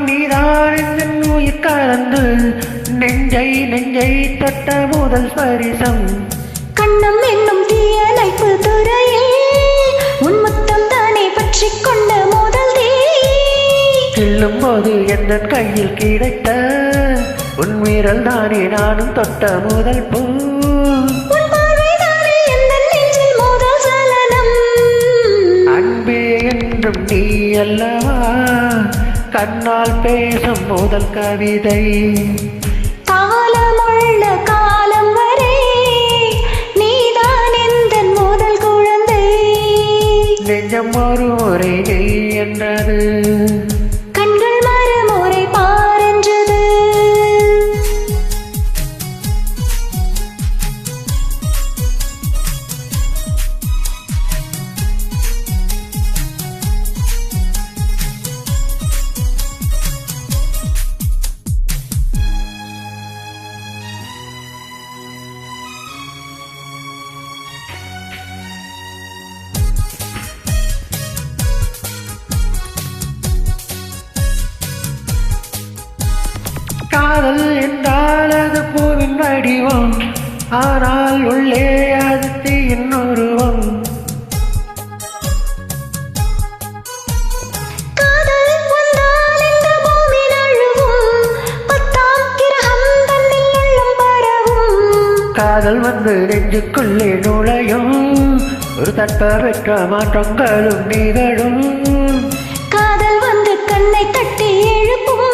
நீதான் என் உயிர் கலந்து நெஞ்சை நெஞ்சை தொட்ட முதல் ஸ்பரிசம் கண்ணம் என்னும் தீயணைப்பு துறையில் உன் முத்தம் தானே பற்றி கொண்ட முதல் தீ கிள்ளும் போது எந்த கையில் கிடைத்த உன் வீரல் தானே நானும் தொட்ட முதல் பூ நீ அல்லவா கண்ணால் பேசும் முதல் கவிதை காலமுள்ள காலம் வரை நீதான் எந்த முதல் குழந்தை நெஞ்சம் ஒரு முறை நீ என்றது கண்கள் மறுமுறை பாரென்றது காதல் என்றால் அது பூவின் வடிவம் ஆனால் உள்ளே அது தீயின் உருவம் காதல் வந்தால் இந்த பூமி நழுவும் 10ஆம் கிரகம் தன்னில் உள்ளம் பரவும் காதல் வந்து நெஞ்சுக்குள்ளே நுழையும் ஒரு தட்பவெற்ற மாற்றங்களும் நிகழும் காதல் வந்து கண்ணை தட்டி எழுப்பும்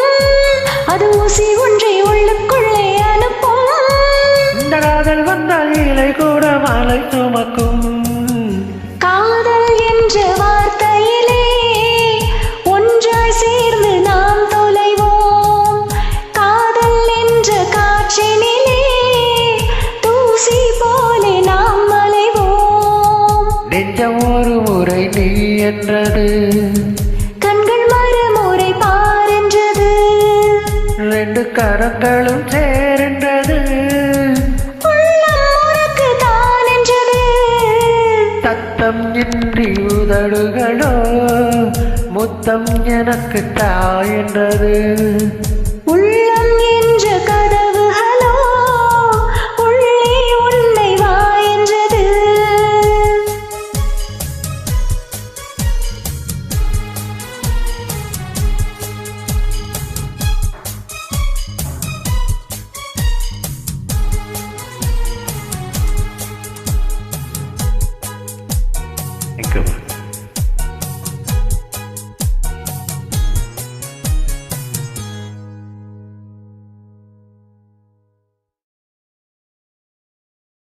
அது ஊசி ஒன்றை உள்ளுக்குள்ளே அனுப்பும் இந்த காதல் வந்தால் இலை கூட மாலை சுமக்கும் காதல் என்ற வார்த்தையிலே ஒன்றாய் சேர்ந்து நாம் தொலைவோம் காதல் என்ற காற்றினிலே தூசி போலே நாம் மலைவோம் நெஞ்சம் ஒரு முறை நீ என்றது கண்கள் மறுமுறை பாரென்றது ரெண்டு கரங்களும் சேரென்றது உள்ளம் உனக்கு தான் என்றது சத்தம் இன்றி உதடுகளோ முத்தம் எனக்கு தாய் என்றது உள்ளம் என்ற கதவுகளோ உள்ளே உன்னை வா என்றது Thank you.